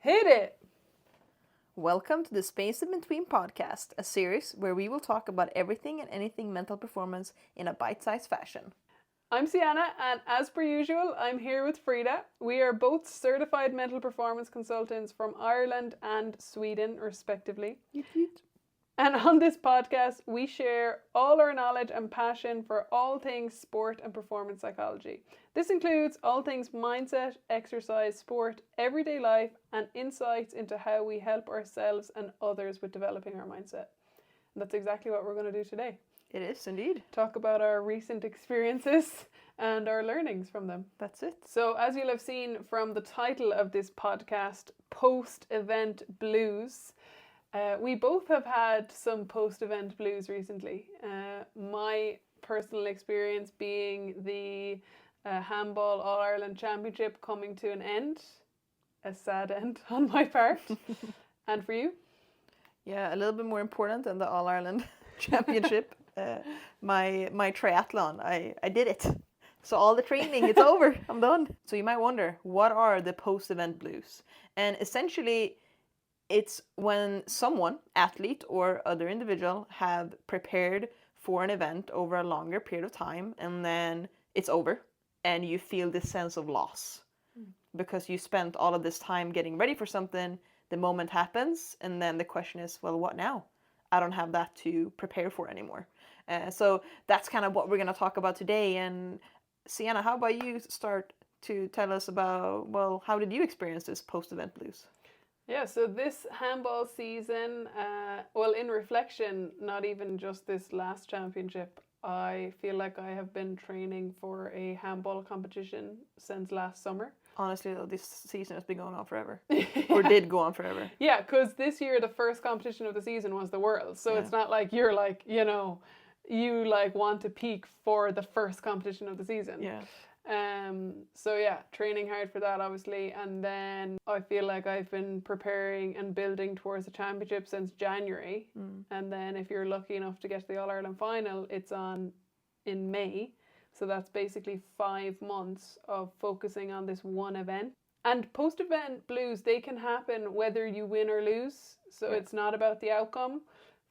Hit it! Welcome to the Space in Between podcast, a series where we will talk about everything and anything mental performance in a bite-sized fashion. I'm Sienna, and as per usual, I'm here with Frida. We are both certified mental performance consultants from Ireland and Sweden, respectively. And on this podcast, we share all our knowledge and passion for all things sport and performance psychology. This includes all things mindset, exercise, sport, everyday life, and insights into how we help ourselves and others with developing our mindset. And that's exactly what we're going to do today. It is indeed. Talk about our recent experiences and our learnings from them. That's it. So, as you'll have seen from the title of this podcast, Post-Event Blues, we both have had some post-event blues recently. My personal experience being the Handball All-Ireland Championship coming to an end. A sad end on my part. And for you? Yeah, a little bit more important than the All-Ireland Championship. My triathlon, I did it. So all the training, it's over. I'm done. So you might wonder, what are the post-event blues? And essentially, it's when someone, athlete or other individual, have prepared for an event over a longer period of time and then it's over and you feel this sense of loss because you spent all of this time getting ready for something, the moment happens, and then the question is, well, what now? I don't have that to prepare for anymore. So that's kind of what we're going to talk about today. And Sienna, how about you start to tell us about, well, how did you experience this post-event blues? Yeah, so this handball season, in reflection, not even just this last championship, I feel like I have been training for a handball competition since last summer. Honestly, though, this season has been going on forever. Or did go on forever. Yeah, because this year the first competition of the season was the World. So It's not like you're like, you like want to peak for the first competition of the season. Yeah. Training hard for that, obviously, and then I feel like I've been preparing and building towards the championship since January, and then if you're lucky enough to get to the All-Ireland final, it's on in May, so that's basically 5 months of focusing on this one event. And post-event blues, they can happen whether you win or lose, so It's not about the outcome.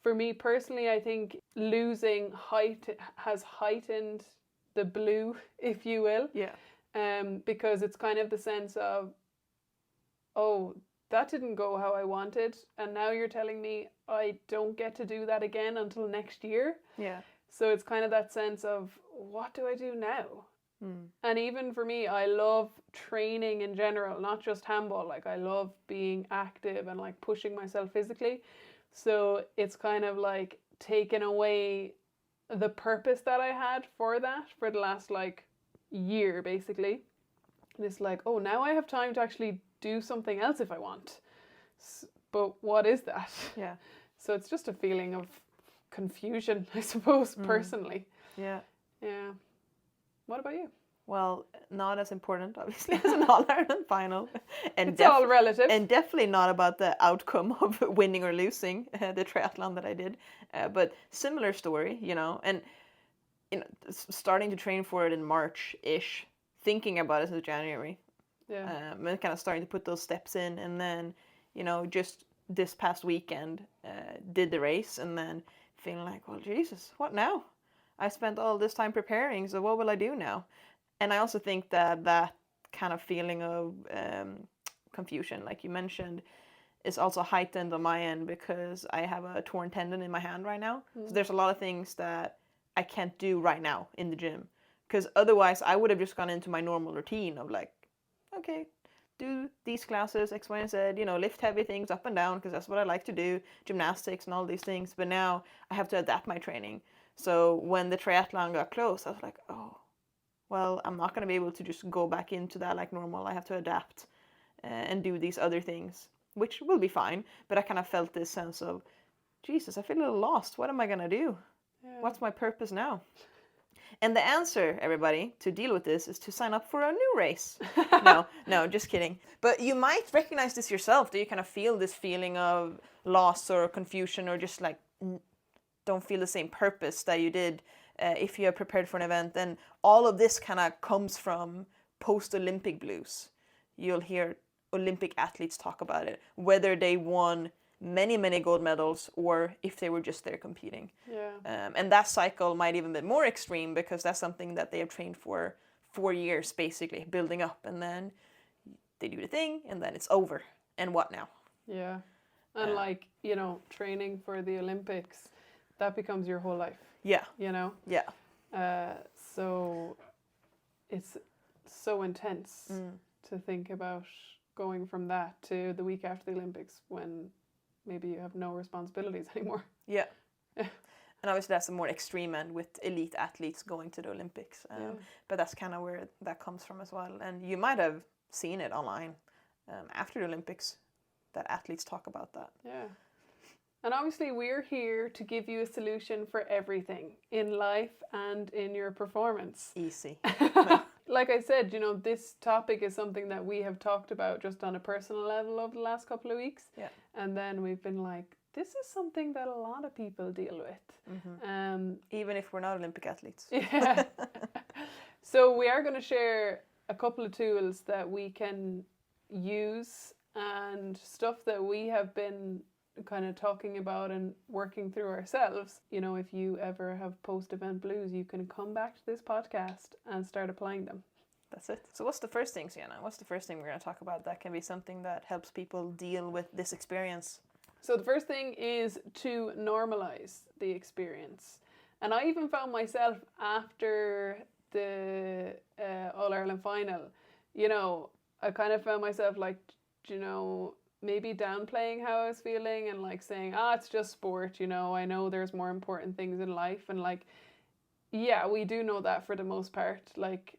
For me personally, I think losing has heightened the blue, if you will. Yeah. Because it's kind of the sense of, oh, that didn't go how I wanted, and now you're telling me I don't get to do that again until next year. Yeah. So it's kind of that sense of, what do I do now? And even for me, I love training in general, not just handball. Like, I love being active and like pushing myself physically. So it's kind of like taken away the purpose that I had for that for the last like year, basically. And it's like, oh, now I have time to actually do something else if I want. But what is that? Yeah. So it's just a feeling of confusion, I suppose, personally. Yeah. Yeah. What about you? Well, not as important, obviously, as an All-Ireland final. And It's all relative. And definitely not about the outcome of winning or losing the triathlon that I did. But similar story, and starting to train for it in March-ish, thinking about it since January. Yeah. And kind of starting to put those steps in. And then, just this past weekend, did the race and then feeling like, well, Jesus, what now? I spent all this time preparing, so what will I do now? And I also think that kind of feeling of confusion, like you mentioned, is also heightened on my end because I have a torn tendon in my hand right now. So there's a lot of things that I can't do right now in the gym. Because otherwise I would have just gone into my normal routine of like, okay, do these classes, X, Y, and Z, lift heavy things up and down because that's what I like to do, gymnastics and all these things. But now I have to adapt my training. So when the triathlon got close, I was like, oh, well, I'm not going to be able to just go back into that like normal. I have to adapt and do these other things, which will be fine. But I kind of felt this sense of, Jesus, I feel a little lost. What am I going to do? Yeah. What's my purpose now? And the answer, everybody, to deal with this is to sign up for a new race. No, just kidding. But you might recognize this yourself. Do you kind of feel this feeling of loss or confusion or just like don't feel the same purpose that you did if you are prepared for an event? And all of this kind of comes from post-Olympic blues. You'll hear Olympic athletes talk about it, whether they won many gold medals or if they were just there competing. Yeah. And that cycle might even be more extreme because that's something that they have trained for 4 years, basically, building up. And then they do the thing and then it's over. And what now? Yeah. And like, you know, training for the Olympics, that becomes your whole life. Yeah. You know? Yeah. So it's so intense to think about going from that to the week after the Olympics when maybe you have no responsibilities anymore. Yeah. And obviously that's a more extreme end with elite athletes going to the Olympics. But that's kind of where that comes from as well. And you might have seen it online after the Olympics that athletes talk about that. Yeah. And obviously we're here to give you a solution for everything in life and in your performance. Easy. Like I said, you know, this topic is something that we have talked about just on a personal level over the last couple of weeks. Yeah. And then we've been like, this is something that a lot of people deal with. Even if we're not Olympic athletes. Yeah. So we are going to share a couple of tools that we can use and stuff that we have been kind of talking about and working through ourselves. You know, if you ever have post-event blues, you can come back to this podcast and start applying them. That's it. So what's the first thing, Sienna? What's the first thing we're going to talk about that can be something that helps people deal with this experience? So the first thing is to normalize the experience. And I even found myself after the All-Ireland final, you know, I kind of found myself like, you know, maybe downplaying how I was feeling and like saying, it's just sport, you know, I know there's more important things in life. And like, yeah, we do know that for the most part. Like,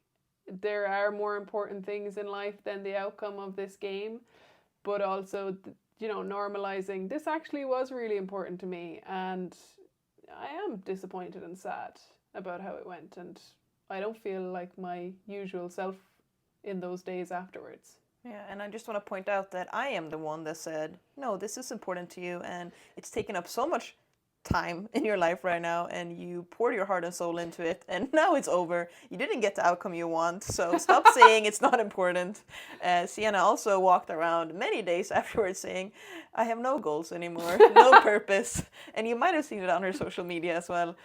there are more important things in life than the outcome of this game. But also, you know, normalizing, this actually was really important to me. And I am disappointed and sad about how it went. And I don't feel like my usual self in those days afterwards. Yeah, and I just want to point out that I am the one that said, no, this is important to you, and it's taken up so much time in your life right now, and you poured your heart and soul into it, and now it's over. You didn't get the outcome you want, so stop saying it's not important. Sienna also walked around many days afterwards saying, I have no goals anymore, no purpose, and you might have seen it on her social media as well.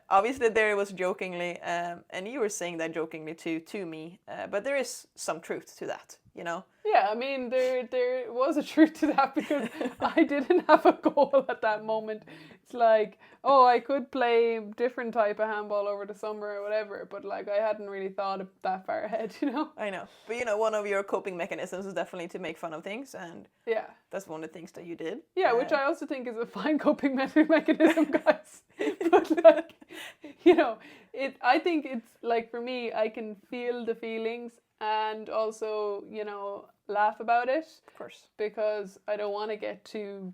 Obviously there it was jokingly, and you were saying that jokingly too, to me, but there is some truth to that, you know? Yeah, I mean, there was a truth to that because I didn't have a goal at that moment. It's like, oh, I could play different type of handball over the summer or whatever, but like I hadn't really thought of that far ahead, you know? I know. But you know, one of your coping mechanisms is definitely to make fun of things, and yeah, that's one of the things that you did. Yeah, which I also think is a fine coping mechanism, guys. But like, you know, I think it's like, for me, I can feel the feelings and also, you know, laugh about it. Of course. Because I don't want to get too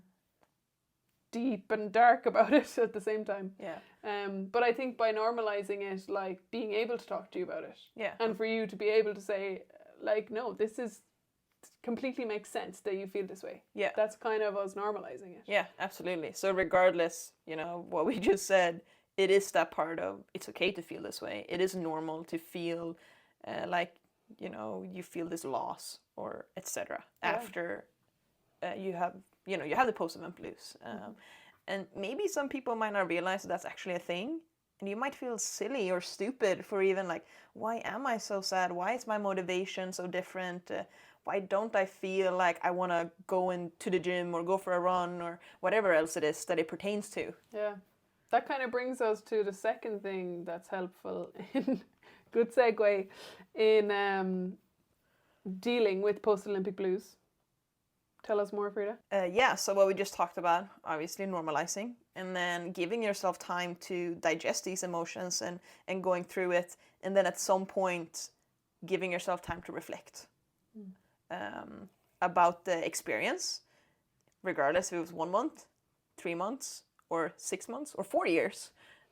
deep and dark about it at the same time. Yeah. But I think by normalizing it, like being able to talk to you about it. Yeah. And for you to be able to say, like, no, this is completely makes sense that you feel this way. Yeah. That's kind of us normalizing it. Yeah, absolutely. So regardless, you know, what we just said, it is that part of it's okay to feel this way. It is normal to feel like, you know, you feel this loss or etc. after you have the post-event blues. And maybe some people might not realize that that's actually a thing. And you might feel silly or stupid for even like, why am I so sad? Why is my motivation so different? Why don't I feel like I want to go into the gym or go for a run or whatever else it is that it pertains to? Yeah. That kind of brings us to the second thing that's helpful in good segue in dealing with post-Olympic blues. Tell us more, Frida. So what we just talked about, obviously normalizing, and then giving yourself time to digest these emotions and going through it, and then at some point giving yourself time to reflect about the experience, regardless if it was 1 month, 3 months, or 6 months, or 4 years.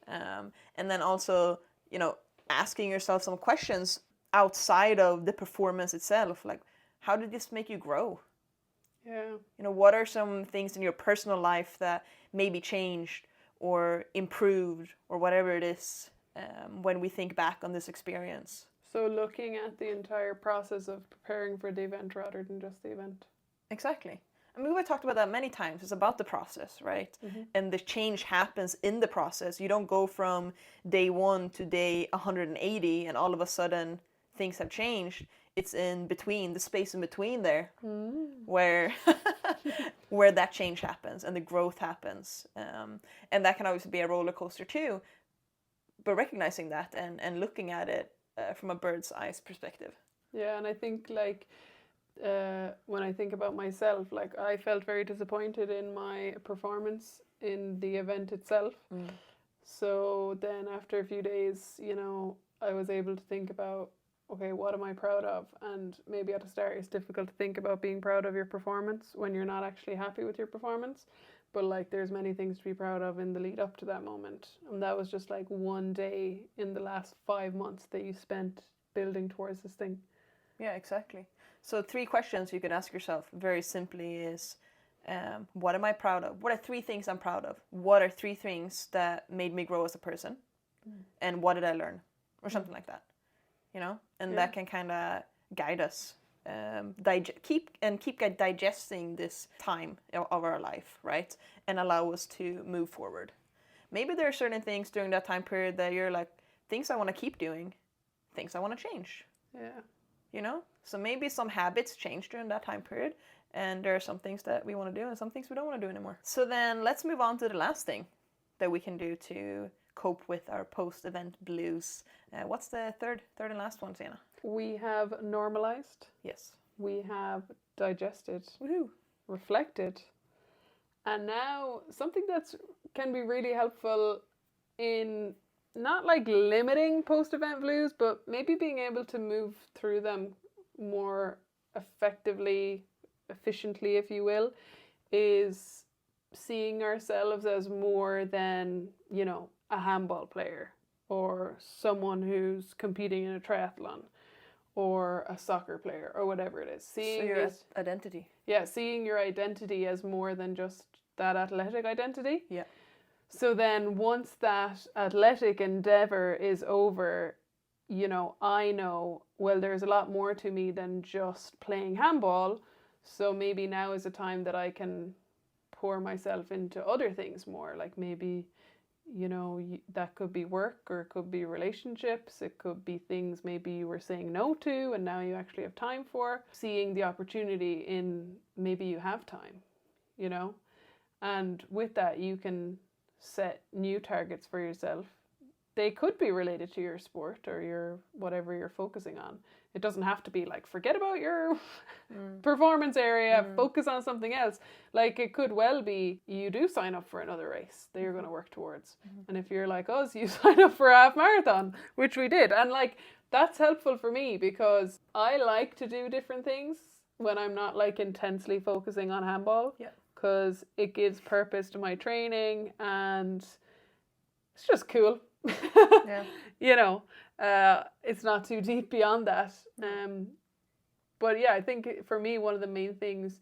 And then also, you know, asking yourself some questions outside of the performance itself, like, how did this make you grow? Yeah. You know, what are some things in your personal life that maybe changed or improved or whatever it is when we think back on this experience? So looking at the entire process of preparing for the event rather than just the event. Exactly. I mean, we've talked about that many times. It's about the process, right? And the change happens in the process. You don't go from day 1 to day 180 and all of a sudden things have changed. It's in between, the space in between there, where where that change happens and the growth happens. And that can obviously be a roller coaster too. But recognizing that and looking at it from a bird's eye perspective. Yeah, and I think like when I think about myself, like I felt very disappointed in my performance in the event itself. So then after a few days, you know, I was able to think about, okay, what am I proud of? And maybe at the start it's difficult to think about being proud of your performance when you're not actually happy with your performance. But like there's many things to be proud of in the lead up to that moment. And that was just like one day in the last 5 months that you spent building towards this thing. Yeah, exactly. So 3 questions you can ask yourself very simply is, what am I proud of? What are 3 things I'm proud of? What are 3 things that made me grow as a person? And what did I learn? Or something like that. You know? And that can kind of guide us. Keep digesting this time of our life, right? And allow us to move forward. Maybe there are certain things during that time period that you're like, things I want to keep doing, things I want to change. Yeah. You know? So maybe some habits change during that time period, and there are some things that we want to do and some things we don't want to do anymore. So then let's move on to the last thing that we can do to cope with our post-event blues. What's the third and last one, Sienna? We have normalized. Yes. We have digested. Woohoo. Reflected. And now something that's can be really helpful in not like limiting post-event blues, but maybe being able to move through them more effectively, efficiently, if you will, is seeing ourselves as more than, you know, a handball player or someone who's competing in a triathlon or a soccer player or whatever it is. Seeing your identity. Yeah, seeing your identity as more than just that athletic identity. Yeah. So then once that athletic endeavor is over, you know, I know, well, there's a lot more to me than just playing handball. So maybe now is a time that I can pour myself into other things more. Like maybe, you know, that could be work or it could be relationships. It could be things maybe you were saying no to and now you actually have time for. Seeing the opportunity in maybe you have time, you know. And with that, you can set new targets for yourself. They could be related to your sport or your whatever you're focusing on. It doesn't have to be like, forget about your performance area, focus on something else. Like it could well be you do sign up for another race that you're going to work towards. And if you're like us, you sign up for a half marathon, which we did. And like that's helpful for me because I like to do different things when I'm not like intensely focusing on handball. Yeah. Because it gives purpose to my training and it's just cool. Yeah. You know, it's not too deep beyond that. But yeah, I think for me, one of the main things,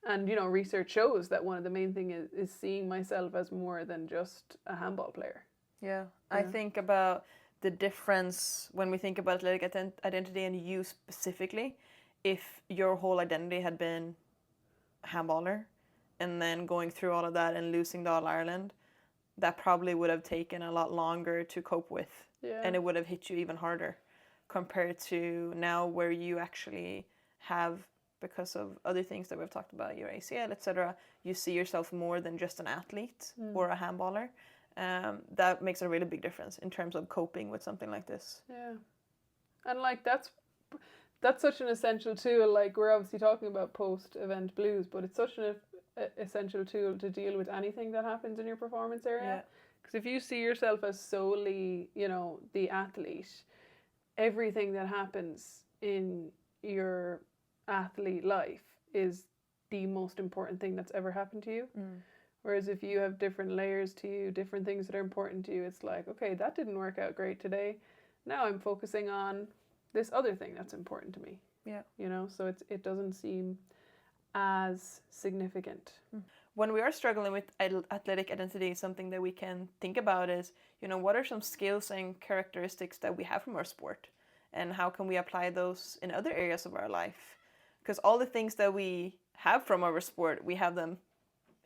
and you know, research shows that one of the main things is seeing myself as more than just a handball player. Yeah. I think about the difference when we think about athletic identity and you specifically. If your whole identity had been a handballer, and then going through all of that and losing the All-Ireland, that probably would have taken a lot longer to cope with. Yeah. And it would have hit you even harder compared to now where you actually have, because of other things that we've talked about, your ACL, etc., you see yourself more than just an athlete or a handballer. That makes a really big difference in terms of coping with something like this. Yeah. And like that's such an essential tool. Like we're obviously talking about post-event blues, but it's such an essential tool to deal with anything that happens in your performance area. Because if you see yourself as solely, you know, the athlete, everything that happens in your athlete life is the most important thing that's ever happened to you. Whereas if you have different layers to you, different things that are important to you, it's like, okay, that didn't work out great today. Now I'm focusing on this other thing that's important to me. Yeah. You know, so it doesn't seem as significant. When we are struggling with athletic identity, something that we can think about is, you know, what are some skills and characteristics that we have from our sport? and how can we apply those in other areas of our life? Because all the things that we have from our sport, we have them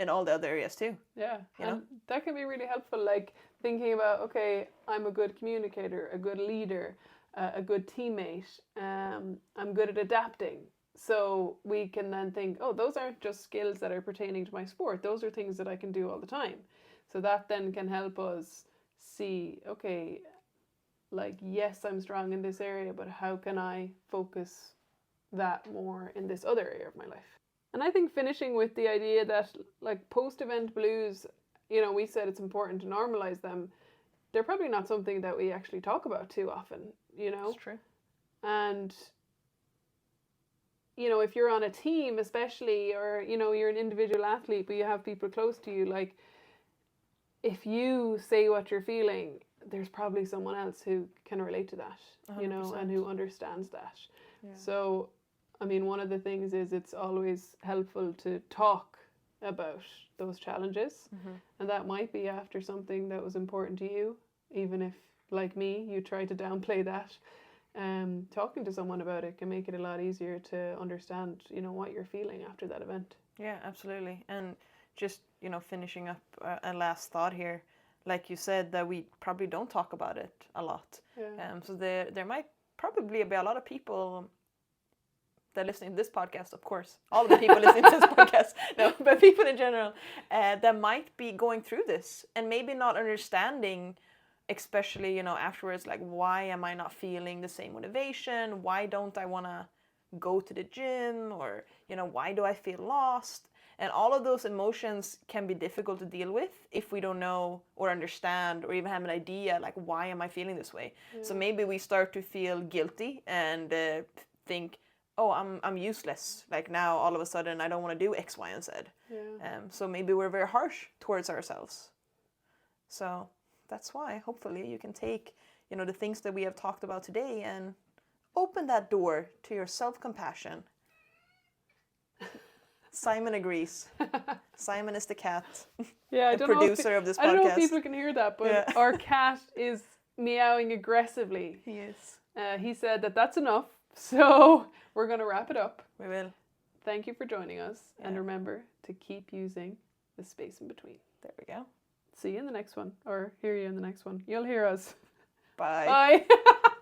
in all the other areas too. Yeah, you and know? that can be really helpful. Like thinking about, okay, I'm a good communicator, a good leader, a good teammate. I'm good at adapting. So we can then think, oh, those aren't just skills that are pertaining to my sport. Those are things that I can do all the time. So that then can help us see, okay, like, yes, I'm strong in this area, but how can I focus that more in this other area of my life? And I think finishing with the idea that, like, post-event blues, you know, we said it's important to normalize them. They're probably not something that we actually talk about too often, you know? That's true. And, you know, if you're on a team especially, or, you know, you're an individual athlete, but you have people close to you, like, if you say what you're feeling, there's probably someone else who can relate to that, you know, 100%. and who understands that. Yeah. So, I mean, one of the things is it's always helpful to talk about those challenges. And that might be after something that was important to you, even if, like me, you try to downplay that. Talking to someone about it can make it a lot easier to understand, you know, what you're feeling after that event. Yeah, absolutely. And just, you know, finishing up a last thought here, like you said, that we probably don't talk about it a lot. Yeah. So there might probably be a lot of people that are listening to this podcast, of course, all of the people listening to this podcast, no, but people in general, that might be going through this and maybe not understanding, especially, you know, afterwards, like, why am I not feeling the same motivation? Why don't I want to go to the gym? Or, you know, why do I feel lost? And all of those emotions can be difficult to deal with if we don't know or understand or even have an idea, like, why am I feeling this way? Yeah. So maybe we start to feel guilty and think, oh, I'm useless. Like, now all of a sudden I don't want to do X, Y, and Z. Yeah. So maybe we're very harsh towards ourselves. So that's why hopefully you can take, you know, the things that we have talked about today and open that door to your self-compassion. Simon agrees. Simon is the cat. Yeah, the producer of this podcast. I don't know if people can hear that, but Yeah. our cat is meowing aggressively. He is. He said that that's enough, so we're going to wrap it up. We will. Thank you for joining us, and Yeah. remember to keep using the space in between. There we go. See you in the next one, or hear you in the next one. You'll hear us. Bye. Bye.